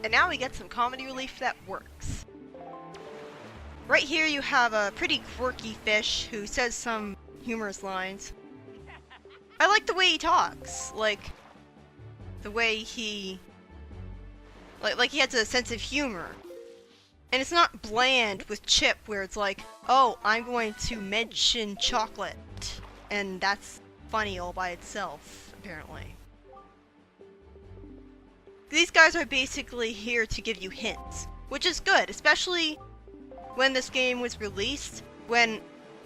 And now we get some comedy relief that works. Right here you have a pretty quirky fish who says some humorous lines. I like the way he talks, like the way he he has a sense of humor. And it's not bland with Chip where it's like, oh, I'm going to mention chocolate. And that's funny all by itself, apparently. These guys are basically here to give you hints, which is good, especially when this game was released, when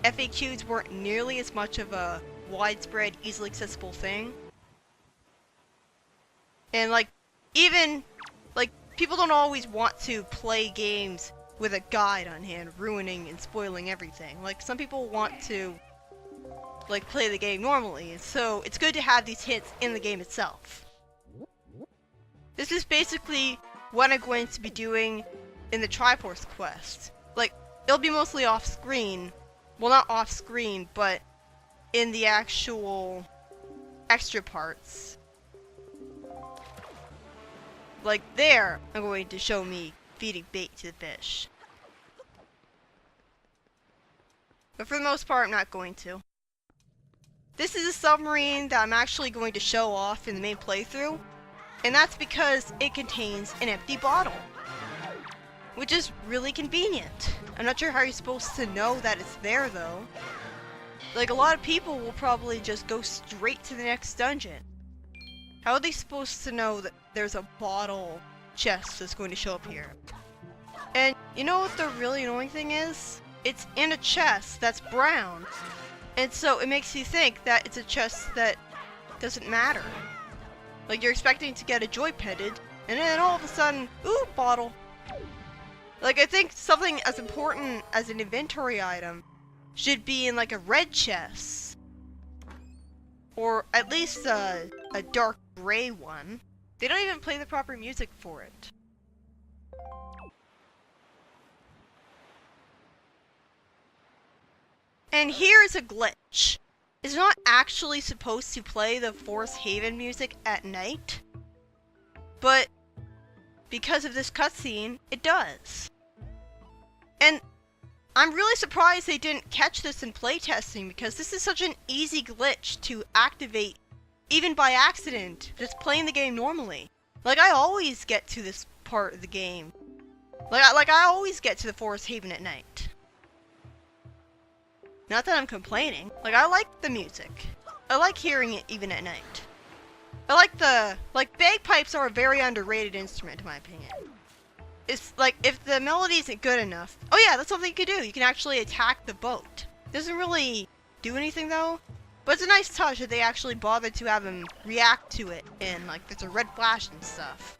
FAQs weren't nearly as much of a widespread, easily accessible thing. And even people don't always want to play games with a guide on hand, ruining and spoiling everything. Like, some people want to play the game normally, and so it's good to have these hints in the game itself. This is basically what I'm going to be doing in the Triforce quest. It'll be mostly off-screen. Well, not off-screen, but in the actual extra parts. There, I'm going to show me feeding bait to the fish. But for the most part, I'm not going to. This is a submarine that I'm actually going to show off in the main playthrough, and that's because it contains an empty bottle. Which is really convenient. I'm not sure how you're supposed to know that it's there, though. A lot of people will probably just go straight to the next dungeon. How are they supposed to know that there's a bottle chest that's going to show up here? And you know what the really annoying thing is? It's in a chest that's brown. And so it makes you think that it's a chest that doesn't matter. You're expecting to get a joy pendant, and then all of a sudden, ooh, bottle. I think something as important as an inventory item should be in a red chest. Or at least a dark gray one. They don't even play the proper music for it. And here's a glitch. It's not actually supposed to play the Forest Haven music at night, but because of this cutscene, it does. And I'm really surprised they didn't catch this in playtesting, because this is such an easy glitch to activate, even by accident, just playing the game normally. I always get to this part of the game. I always get to the Forest Haven at night. Not that I'm complaining. I like the music. I like hearing it even at night. I like bagpipes are a very underrated instrument in my opinion. It's if the melody isn't good enough. Oh yeah, that's something you can do. You can actually attack the boat. Doesn't really do anything though. But it's a nice touch that they actually bothered to have him react to it and there's a red flash and stuff.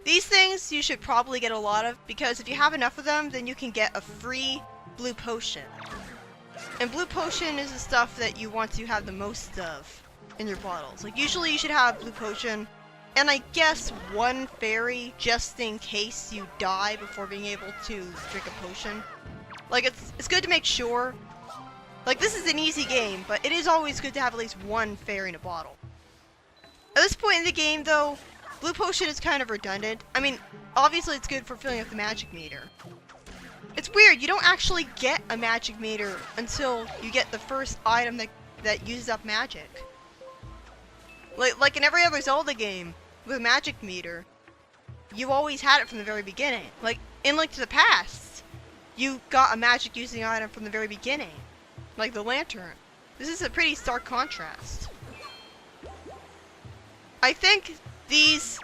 These things you should probably get a lot of, because if you have enough of them, then you can get a free blue potion. And blue potion is the stuff that you want to have the most of in your bottles. Usually you should have blue potion, and I guess one fairy just in case you die before being able to drink a potion. It's good to make sure. This is an easy game, but it is always good to have at least one fairy in a bottle. At this point in the game though, blue potion is kind of redundant. I mean, obviously it's good for filling up the magic meter. It's weird, you don't actually get a magic meter until you get the first item that uses up magic. Like in every other Zelda game with a magic meter, you always had it from the very beginning. In Link to the Past, you got a magic using item from the very beginning. Like the lantern. This is a pretty stark contrast. I think these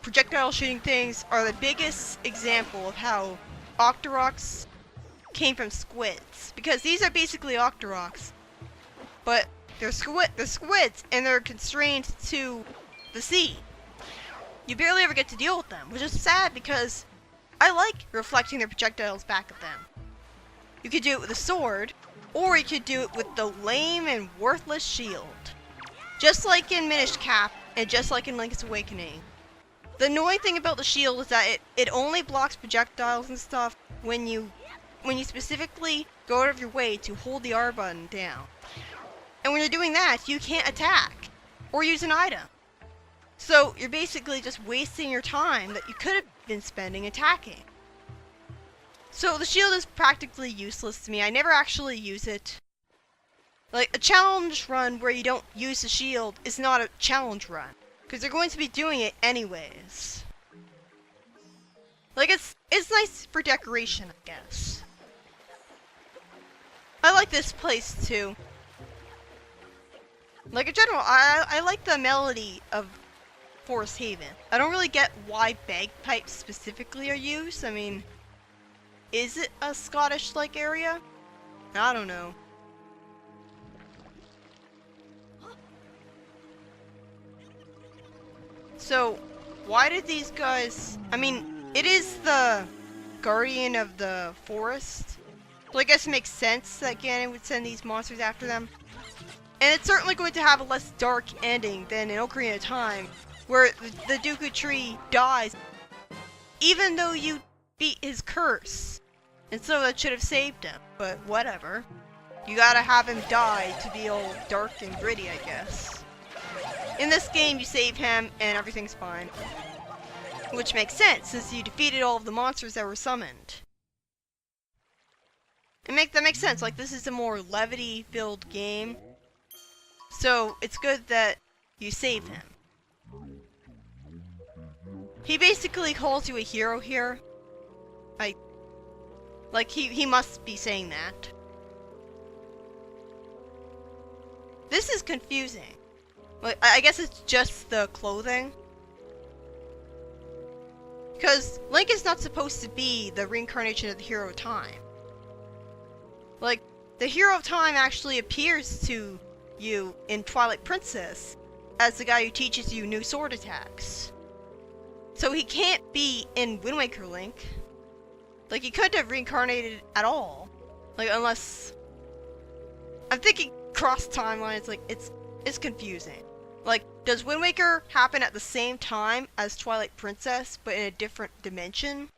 projectile shooting things are the biggest example of how Octoroks came from squids. Because these are basically Octoroks, but they're squids and they're constrained to the sea. You barely ever get to deal with them, which is sad because I like reflecting their projectiles back at them. You could do it with a sword, or you could do it with the lame and worthless shield. Just like in Minish Cap, and just like in Link's Awakening. The annoying thing about the shield is that it only blocks projectiles and stuff when you specifically go out of your way to hold the R button down. And when you're doing that, you can't attack, or use an item. So you're basically just wasting your time that you could have been spending attacking. So the shield is practically useless to me. I never actually use it. Like, a challenge run where you don't use the shield is not a challenge run. Because they're going to be doing it anyways. Like, it's nice for decoration, I guess. I like this place, too. Like, in general, I like the melody of Forest Haven. I don't really get why bagpipes specifically are used. I mean, is it a Scottish-like area? I don't know. So, why did these guys... I mean, it is the guardian of the forest. So I guess it makes sense that Ganon would send these monsters after them. And it's certainly going to have a less dark ending than in Ocarina of Time, where the Dooku Tree dies, even though you beat his curse. And so that should have saved him, but whatever. You gotta have him die to be all dark and gritty, I guess. In this game, you save him, and everything's fine. Which makes sense, since you defeated all of the monsters that were summoned. That makes sense, like, this is a more levity-filled game. So, it's good that you save him. He basically calls you a hero here. Like, he must be saying that. This is confusing. Like, I guess it's just the clothing. Because Link is not supposed to be the reincarnation of the Hero of Time. Like, the Hero of Time actually appears to you in Twilight Princess as the guy who teaches you new sword attacks. So he can't be in Wind Waker Link. Like, he couldn't have reincarnated at all. Like, unless... I'm thinking cross timelines, like, it's confusing. Like, does Wind Waker happen at the same time as Twilight Princess, but in a different dimension?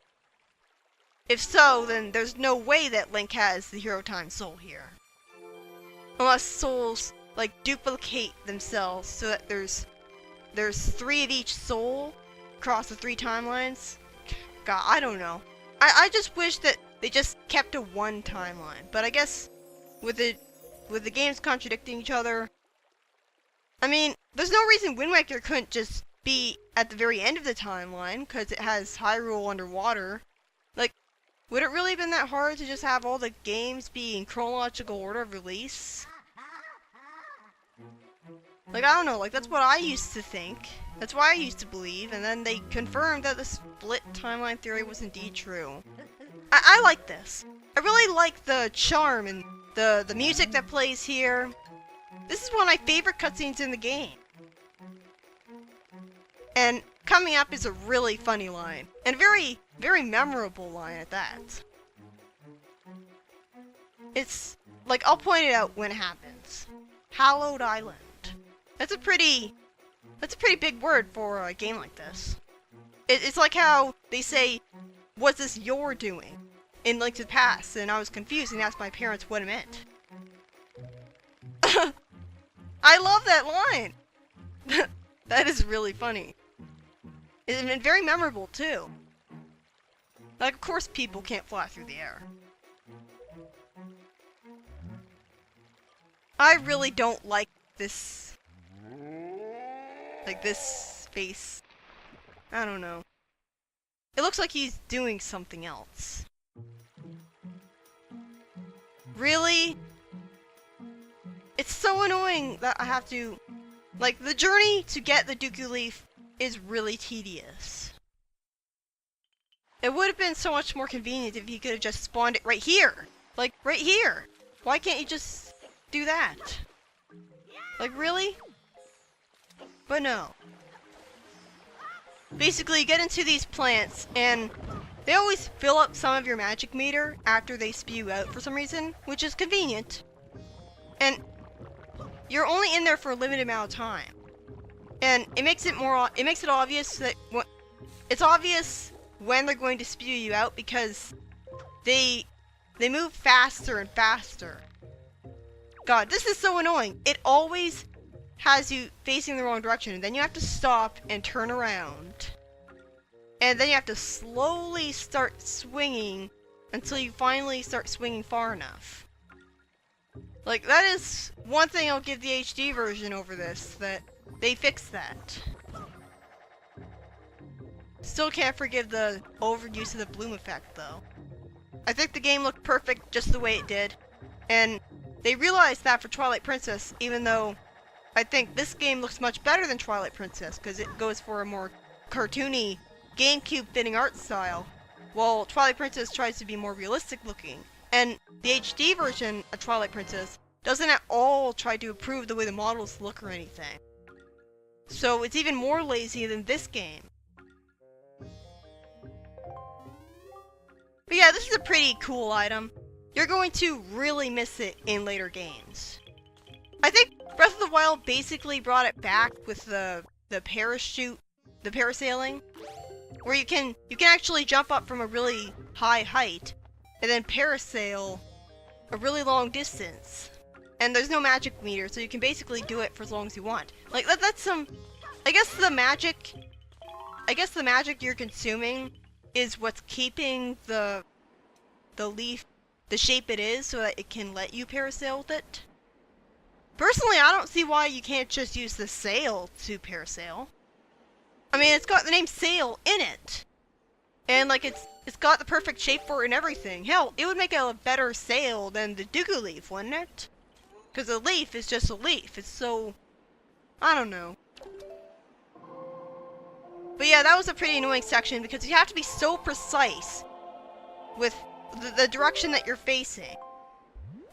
If so, then there's no way that Link has the Hero Time soul here. Unless souls, like, duplicate themselves so that there's 3 of each soul across the 3 timelines. God, I don't know. I just wish that they just kept to one timeline. But I guess with the games contradicting each other, I mean, there's no reason Wind Waker couldn't just be at the very end of the timeline, because it has Hyrule underwater. Like, would it really have been that hard to just have all the games be in chronological order of release? Like, I don't know, like, that's what I used to think. That's why I used to believe, and then they confirmed that the split timeline theory was indeed true. I like this. I really like the charm and the music that plays here. This is one of my favorite cutscenes in the game. And coming up is a really funny line. And very, very memorable line at that. It's, like, I'll point it out when it happens. Hallowed Island. That's a pretty big word for a game like this. It's like how they say, "What's this you're doing?" in Link to the Past, and I was confused and asked my parents what it meant. I love that line! That is really funny. And very memorable, too. Like, of course people can't fly through the air. I really don't like this... like, this space. I don't know. It looks like he's doing something else. Really? It's so annoying that I have to... like, the journey to get the Dooku Leaf is really tedious. It would have been so much more convenient if he could have just spawned it right here! Like, right here! Why can't you just do that? Like, really? But no. Basically, you get into these plants, and they always fill up some of your magic meter after they spew out for some reason, which is convenient. And you're only in there for a limited amount of time. And it makes it obvious that it's obvious when they're going to spew you out, because they move faster and faster. God, this is so annoying. It always has you facing the wrong direction, and then you have to stop and turn around. And then you have to slowly start swinging until you finally start swinging far enough. Like, that is one thing I'll give the HD version over this, that they fixed that. Still can't forgive the overuse of the bloom effect, though. I think the game looked perfect just the way it did, and they realized that for Twilight Princess, even though I think this game looks much better than Twilight Princess, because it goes for a more cartoony, GameCube-fitting art style, while Twilight Princess tries to be more realistic looking. And the HD version of Twilight Princess doesn't at all try to improve the way the models look or anything. So it's even more lazy than this game. But yeah, this is a pretty cool item. You're going to really miss it in later games. I think Breath of the Wild basically brought it back with the parachute, the parasailing, where you can actually jump up from a really high height and then parasail a really long distance. And there's no magic meter, so you can basically do it for as long as you want. Like that's some, I guess the magic you're consuming is what's keeping the leaf the shape it is so that it can let you parasail with it. Personally, I don't see why you can't just use the sail to parasail. I mean, it's got the name sail in it. And like it's got the perfect shape for it and everything. Hell, it would make a better sail than the Dooku leaf, wouldn't it? Because a leaf is just a leaf. It's so, I don't know. But yeah, that was a pretty annoying section because you have to be so precise with the direction that you're facing.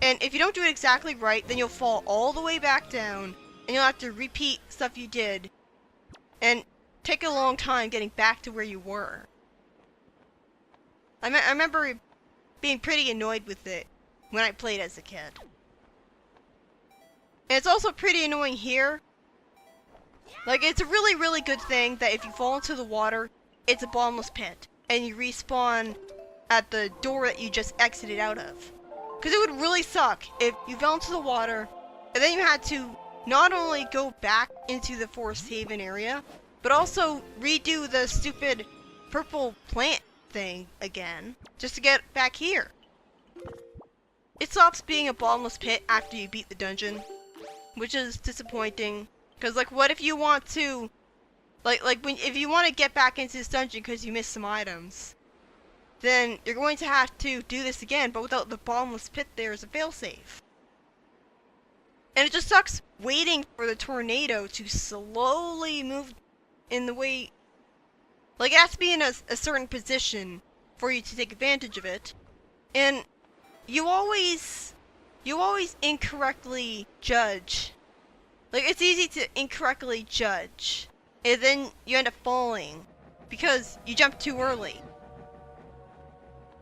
And if you don't do it exactly right, then you'll fall all the way back down, and you'll have to repeat stuff you did, and take a long time getting back to where you were. I remember being pretty annoyed with it when I played as a kid. And it's also pretty annoying here. Like, it's a really, really good thing that if you fall into the water, it's a bottomless pit, and you respawn at the door that you just exited out of. Because it would really suck if you fell into the water, and then you had to not only go back into the Forest Haven area, but also redo the stupid purple plant thing again, just to get back here. It stops being a bottomless pit after you beat the dungeon, which is disappointing. Because, like, what if you want to, if you want to get back into this dungeon because you missed some items, then you're going to have to do this again, but without the bottomless pit there as a failsafe. And it just sucks waiting for the tornado to slowly move in the way. Like, it has to be in a certain position for you to take advantage of it. And you always incorrectly judge. Like, it's easy to incorrectly judge. And then you end up falling because you jumped too early.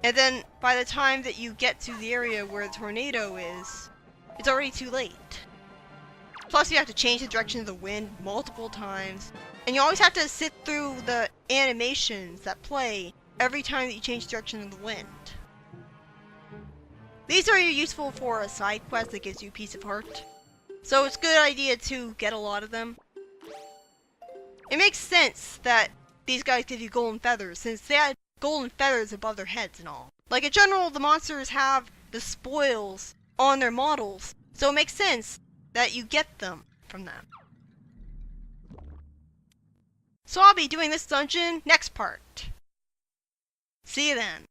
And then by the time that you get to the area where the tornado is, it's already too late. Plus you have to change the direction of the wind multiple times. And you always have to sit through the animations that play every time that you change the direction of the wind. These are useful for a side quest that gives you a piece of heart. So it's a good idea to get a lot of them. It makes sense that these guys give you golden feathers, since they had golden feathers above their heads and all. Like, in general, the monsters have the spoils on their models, so it makes sense that you get them from them. So I'll be doing this dungeon next part. See you then.